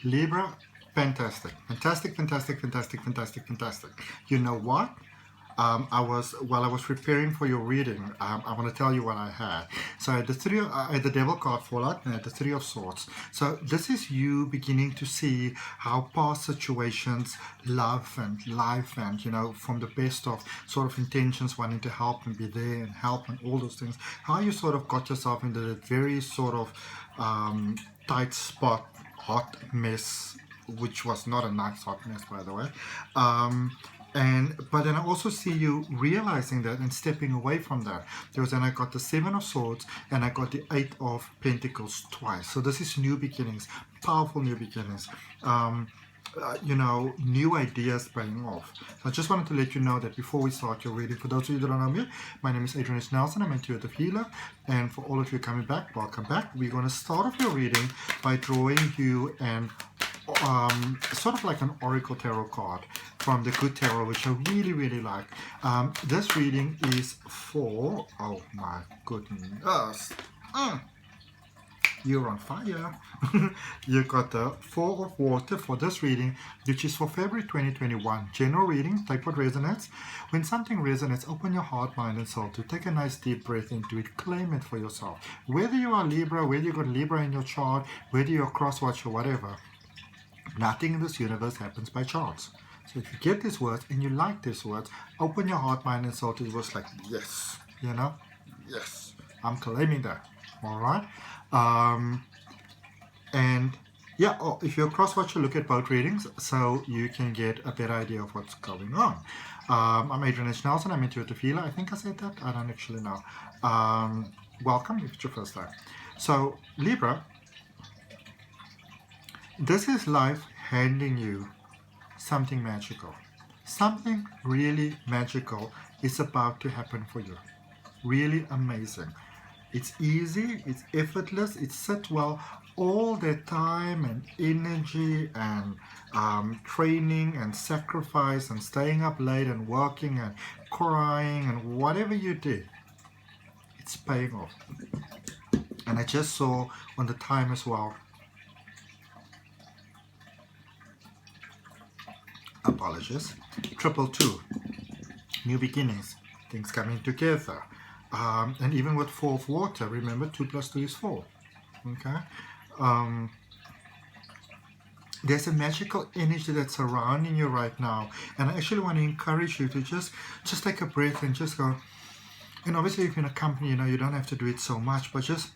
Libra, fantastic. Fantastic, fantastic, fantastic, fantastic, fantastic. You know what? While I was preparing for your reading, I want to tell you what I had. So I had I had the Devil card fall out, and I had the Three of Swords. So this is you beginning to see how past situations, love and life, and from the best of sort of intentions, wanting to help and be there and help and all those things, how you sort of got yourself into that very sort of tight spot, hot mess, which was not a nice hot mess, by the way. But then I also see you realizing that and stepping away from that. Then I got the Seven of Swords and I got the Eight of Pentacles twice. So this is new beginnings, powerful new beginnings. New ideas paying off. So I just wanted to let you know that before we start your reading. For those of you that don't know me, my name is Adrian H. I'm an intuitive healer, and for all of you coming back, welcome back. We're going to start off your reading by drawing you an sort of like an oracle tarot card from the Good Tarot, which I really, really like. This reading is for, oh my goodness, you're on fire. You got the Four of Water for this reading, which is for February 2021. General reading, take what resonates. When something resonates, open your heart, mind, and soul to take a nice deep breath into it. Claim it for yourself. Whether you are Libra, whether you got Libra in your chart, whether you're a crosswatch or whatever, nothing in this universe happens by chance. So if you get these words and you like these words, open your heart, mind, and soul to the words like, yes, yes, I'm claiming that. All right. If you're a cross-watcher, look at both readings so you can get a better idea of what's going on. I'm Adrian H. I'm an intuitive healer. I think I said that. I don't actually know. Welcome if it's your first time. So, Libra, this is life handing you something magical. Something really magical is about to happen for you. Really amazing. It's easy, it's effortless, it sits well. All the time and energy and training and sacrifice and staying up late and working and crying and whatever you did, it's paying off. And I just saw on the time as well, apologies, 222, new beginnings, things coming together. And even with Four of Water, remember 2 + 2 is 4. Okay. There's a magical energy that's surrounding you right now, and I actually want to encourage you to just take a breath and just go. And obviously, if you're in a company, you don't have to do it so much, but just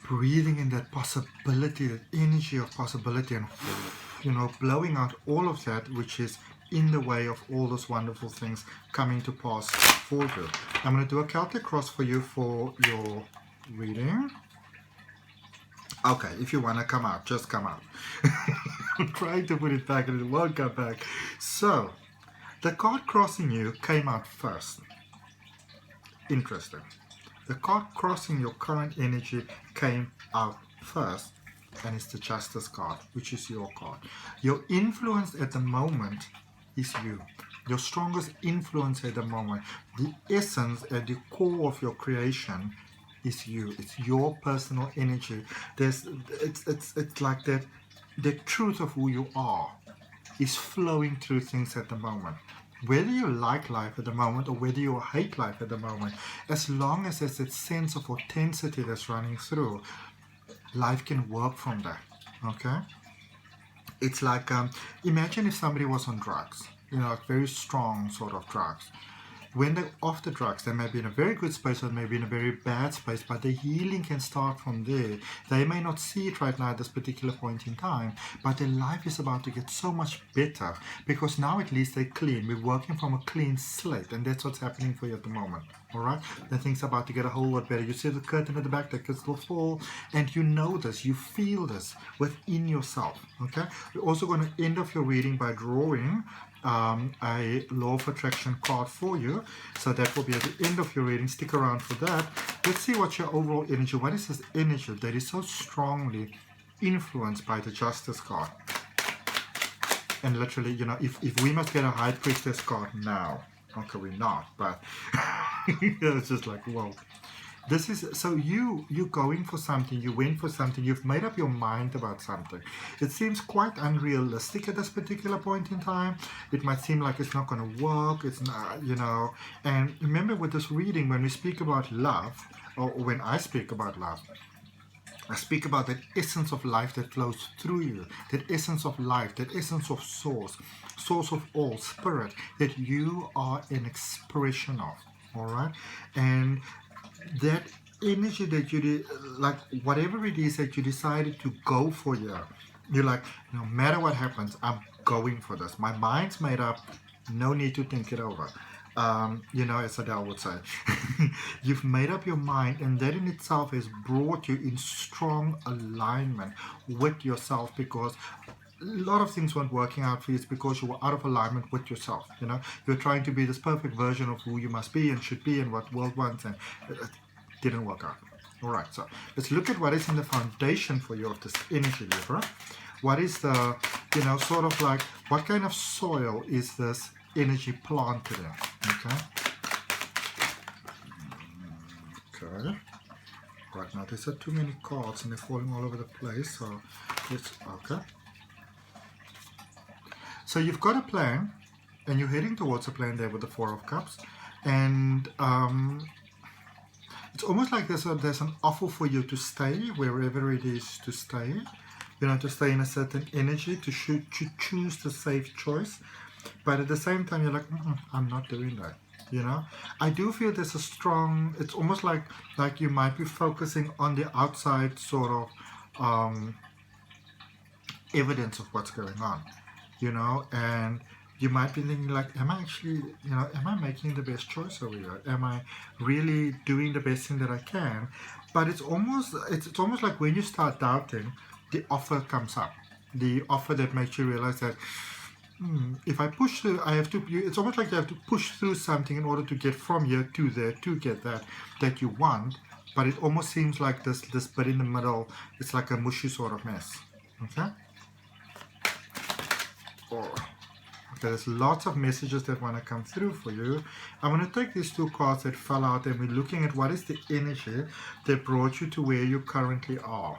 breathing in that possibility, that energy of possibility, and blowing out all of that which is in the way of all those wonderful things coming to pass for you. I'm going to do a Celtic cross for you for your reading. Okay, if you want to come out, just come out. I'm trying to put it back and it won't come back. So, the card crossing you came out first. Interesting. The card crossing your current energy came out first, and it's the Justice card, which is your card. Your influence at the moment is you. Your strongest influence at the moment, the essence at the core of your creation is you. It's your personal energy. It's like that. The truth of who you are is flowing through things at the moment. Whether you like life at the moment or whether you hate life at the moment, as long as there's that sense of authenticity that's running through, life can work from that. Okay. It's like, imagine if somebody was on drugs, like very strong sort of drugs. When they're off the drugs, they may be in a very good space or maybe in a very bad space, but the healing can start from there. They may not see it right now at this particular point in time, but their life is about to get so much better because now at least they're clean. We're working from a clean slate, and that's what's happening for you at the moment. All right? Then things are about to get a whole lot better. You see the curtain at the back, that crystal fall, and you know this, you feel this within yourself. Okay? We're also going to end off your reading by drawing a law of attraction card for you, so that will be at the end of your reading. Stick around for that. Let's see what your overall energy, what is this energy that is so strongly influenced by the Justice card. And literally, if we must get a High Priestess card now, okay, we're not, but it's just like, whoa. This is, so you're going for something, you went for something, you've made up your mind about something. It seems quite unrealistic at this particular point in time. It might seem like it's not going to work, it's not, you know. And remember with this reading, when we speak about love, or when I speak about love, I speak about that essence of life that flows through you, that essence of life, that essence of source of all, spirit, that you are an expression of, all right? And that energy that you did, like whatever it is that you decided to go for here, you're like, no matter what happens, I'm going for this. My mind's made up, no need to think it over. You know, as Adele would say, you've made up your mind, and that in itself has brought you in strong alignment with yourself, because a lot of things weren't working out for you. It's because you were out of alignment with yourself. You know, you're trying to be this perfect version of who you must be and should be and what the world wants, and it didn't work out. All right, so let's look at what is in the foundation for you of this energy, Libra. What is the, you know, sort of like, what kind of soil is this energy planted in? Okay. Okay. Right now, there's too many cards and they're falling all over the place. So let's, okay. So you've got a plan, and you're heading towards a plan there with the Four of Cups, and it's almost like there's an offer for you to stay wherever it is to stay. You know, to stay in a certain energy, to choose the safe choice. But at the same time, you're like, I'm not doing that. You know, I do feel there's a strong, it's almost like you might be focusing on the outside sort of evidence of what's going on, you know, and you might be thinking like, am I actually, you know, am I making the best choice over here? Am I really doing the best thing that I can? But it's almost like when you start doubting, the offer comes up, the offer that makes you realize that, if I push through, I have to, it's almost like you have to push through something in order to get from here to there to get that you want. But it almost seems like this bit in the middle, it's like a mushy sort of mess. Okay? Oh. Okay, there's lots of messages that want to come through for you. I'm going to take these two cards that fell out, and we're looking at what is the energy that brought you to where you currently are.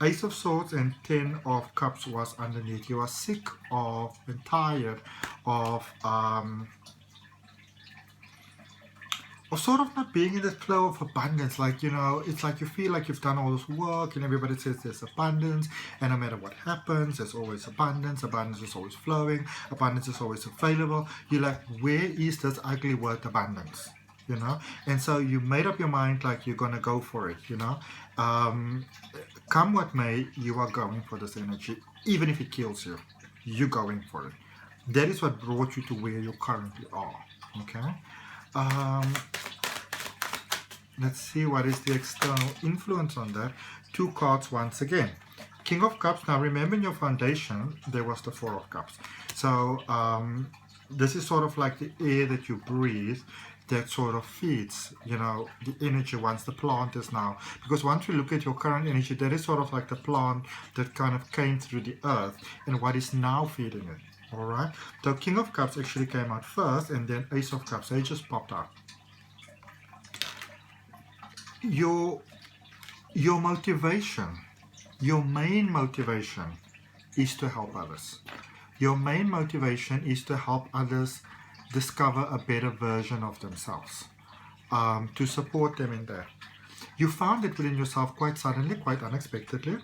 Ace of Swords and Ten of Cups was underneath. You are sick of and tired of sort of not being in the flow of abundance. Like, you know, it's like you feel like you've done all this work and everybody says there's abundance, and no matter what happens, there's always abundance. Abundance is always flowing. Abundance is always available. You're like, where is this ugly word abundance? You know, and so you made up your mind like you're gonna go for it, you know. Come what may, you are going for this energy. Even if it kills you, you're going for it. That is what brought you to where you currently are. Okay. Let's see what is the external influence on that. Two cards once again. King of Cups. Now remember, in your foundation there was the Four of Cups. So this is sort of like the air that you breathe, that sort of feeds, you know, the energy once the plant is now. Because once we look at your current energy, that is sort of like the plant that kind of came through the earth and what is now feeding it. All right. So King of Cups actually came out first, and then Ace of Cups. They just popped out. Your motivation, your main motivation is to help others. Your main motivation is to help others discover a better version of themselves, to support them in that. You found it within yourself quite suddenly, quite unexpectedly.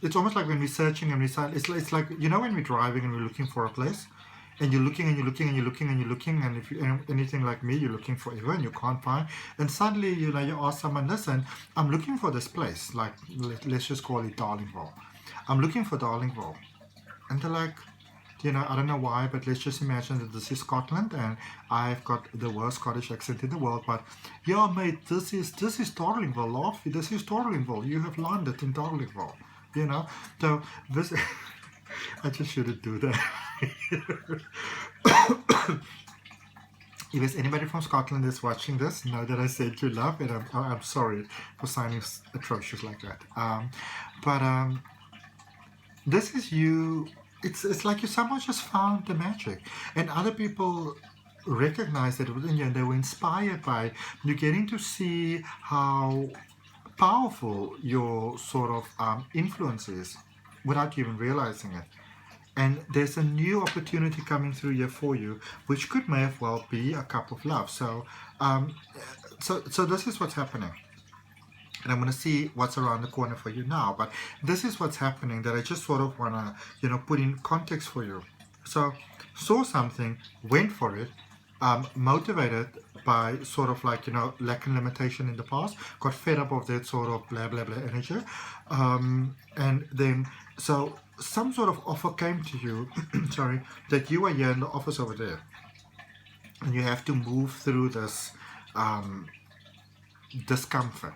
It's almost like when we're searching and it's like, you know, when we're driving and we're looking for a place, and you're looking and you're looking and you're looking and you're looking, and if you're anything like me, you're looking forever and you can't find, and suddenly, you know, you ask someone, listen, I'm looking for this place, like let's just call it Darlingville. I'm looking for Darlingville. And they're like, you know, I don't know why, but let's just imagine that this is Scotland and I've got the worst Scottish accent in the world, but yeah, mate, this is Darlingville, love. This is Darlingville. You have landed in Darlingville, you know. So this, I just shouldn't do that. If there's anybody from Scotland that's watching this, know that I said you love, and I'm sorry for sounding atrocious like that. This is you. It's like you somehow just found the magic, and other people recognized it within you and they were inspired by it. You're getting to see how powerful your sort of influence is without you even realizing it. And there's a new opportunity coming through here for you, which could may as well be a cup of love. So, so this is what's happening. And I'm going to see what's around the corner for you now. But this is what's happening that I just sort of want to, you know, put in context for you. So, saw something, went for it, motivated by sort of like, you know, lack and limitation in the past, got fed up of that sort of blah, blah, blah energy. And then, so some sort of offer came to you, sorry, that you are here and the offer's over there. And you have to move through this discomfort.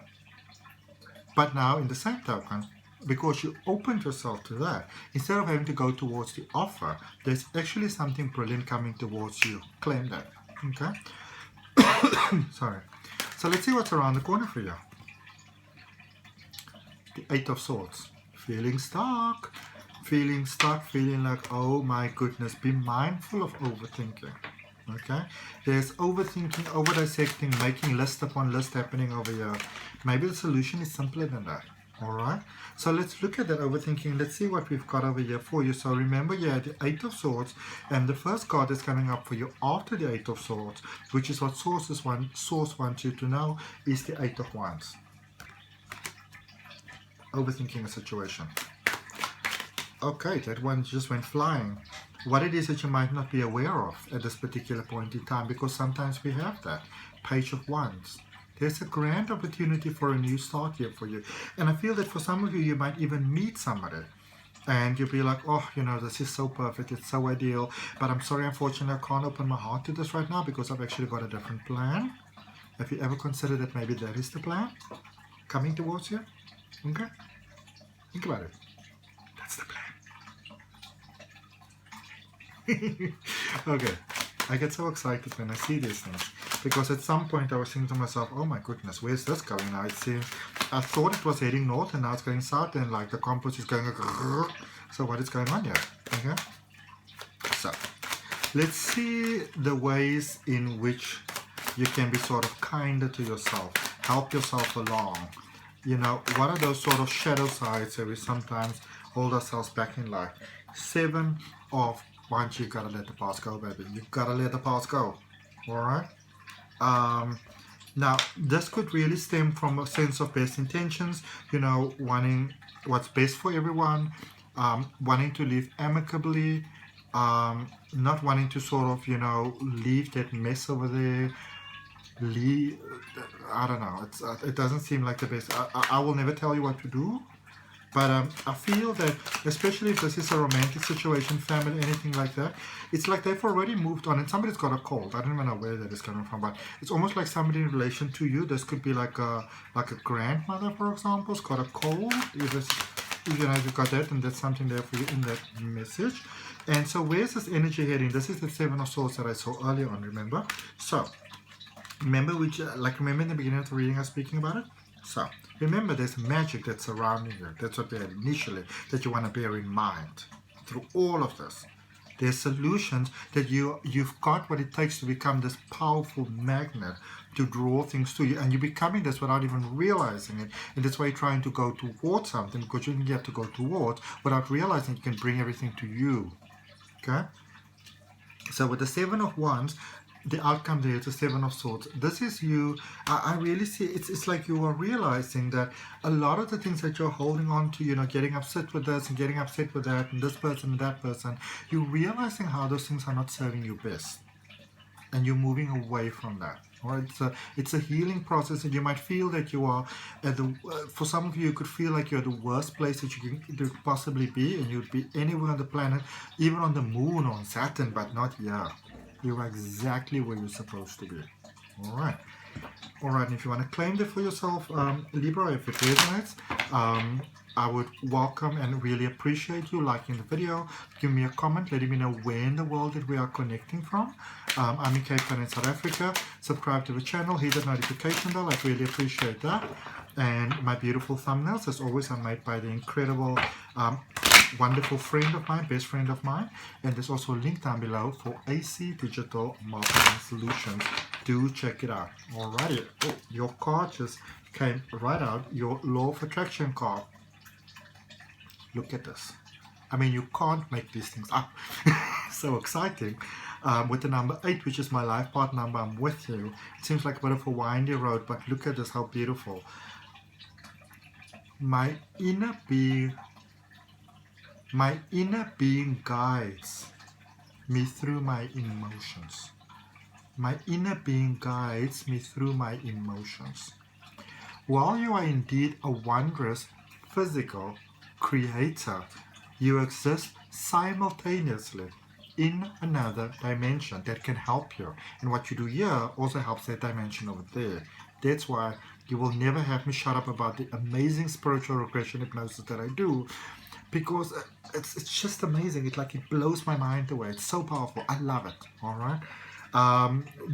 But now, in the same token, because you opened yourself to that, instead of having to go towards the offer, there's actually something brilliant coming towards you. Claim that. Okay? Sorry. So let's see what's around the corner for you. The Eight of Swords. Feeling stuck. Feeling stuck, feeling like, oh my goodness. Be mindful of overthinking. Okay, there's overthinking, over dissecting, making list upon list happening over here. Maybe the solution is simpler than that. All right, so let's look at that overthinking. Let's see what we've got over here for you. So remember, you had the Eight of Swords, and the first card that's coming up for you after the Eight of Swords, which is what Source wants you to know, is the Eight of Wands. Overthinking a situation. Okay, that one just went flying. What it is that you might not be aware of at this particular point in time, because sometimes we have that. Page of Wands. There's a grand opportunity for a new start here for you. And I feel that for some of you, you might even meet somebody. And you'll be like, oh, you know, this is so perfect. It's so ideal. But I'm sorry, unfortunately, I can't open my heart to this right now because I've actually got a different plan. Have you ever considered that maybe that is the plan coming towards you? Okay? Think about it. That's the plan. Okay, I get so excited when I see these things because at some point I was thinking to myself, oh my goodness, where's this going now? It seems, I thought it was heading north and now it's going south, and like the compass is going, so what is going on here? Okay, so let's see the ways in which you can be sort of kinder to yourself, help yourself along. You know, what are those sort of shadow sides that we sometimes hold ourselves back in life? Seven of Wands, you gotta let the past go, baby. You gotta let the past go. Alright? Now, this could really stem from a sense of best intentions, you know, wanting what's best for everyone, wanting to live amicably, not wanting to sort of, you know, leave that mess over there. I don't know, it doesn't seem like the best. I will never tell you what to do. But I feel that, especially if this is a romantic situation, family, anything like that, it's like they've already moved on and somebody's got a cold. I don't even know where that is coming from, but it's almost like somebody in relation to you. This could be like a grandmother, for example, has got a cold. If you know, you've got that, and that's something there for you in that message. And so where's this energy heading? This is the Seven of Swords that I saw earlier on, remember? So, remember remember in the beginning of the reading I was speaking about it? So, remember there's magic that's surrounding you. That's what we had initially, that you want to bear in mind through all of this. There's solutions that you've got what it takes to become this powerful magnet to draw things to you, and you're becoming this without even realizing it. And that's why you're trying to go towards something, because you have to go towards without realizing you can bring everything to you. Okay? So with the Seven of Wands, the outcome there is the Seven of Swords. This is you. I really see it's like you are realizing that a lot of the things that you're holding on to, you know, getting upset with this and getting upset with that and this person and that person, you're realizing how those things are not serving you best, and you're moving away from that. All right, so it's a healing process, and you might feel that you are at the. For some of you, you could feel like you're at the worst place that you could possibly be, and you'd be anywhere on the planet, even on the moon or on Saturn, but not here. You're exactly where you're supposed to be. All right. All right, and if you want to claim that for yourself, Libra, if it resonates, I would welcome and really appreciate you liking the video. Give me a comment, letting me know where in the world that we are connecting from. I'm in Cape Town in South Africa. Subscribe to the channel, hit the notification bell. I'd really appreciate that. And my beautiful thumbnails, as always, are made by the incredible wonderful friend of mine, best friend of mine, and there's also a link down below for AC Digital Marketing Solutions. Do check it out. Alrighty, oh, your card just came right out, your Law of Attraction card. Look at this. I mean, you can't make these things up. So exciting. With the number 8, which is my life path number, I'm with you. It seems like a bit of a windy road, but look at this, how beautiful. My inner being guides me through my emotions. My inner being guides me through my emotions. While you are indeed a wondrous physical creator, you exist simultaneously in another dimension that can help you. And what you do here also helps that dimension over there. That's why you will never have me shut up about the amazing spiritual regression hypnosis that I do, because it's just amazing. It blows my mind away. It's so powerful. I love it. All right.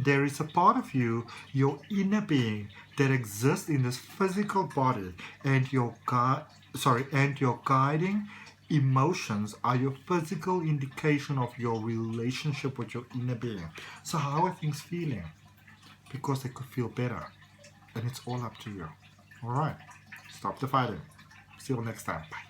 There is a part of you, your inner being, that exists in this physical body, and your guiding emotions are your physical indication of your relationship with your inner being. So how are things feeling? Because they could feel better, and it's all up to you. All right, stop the fighting. See you next time. Bye.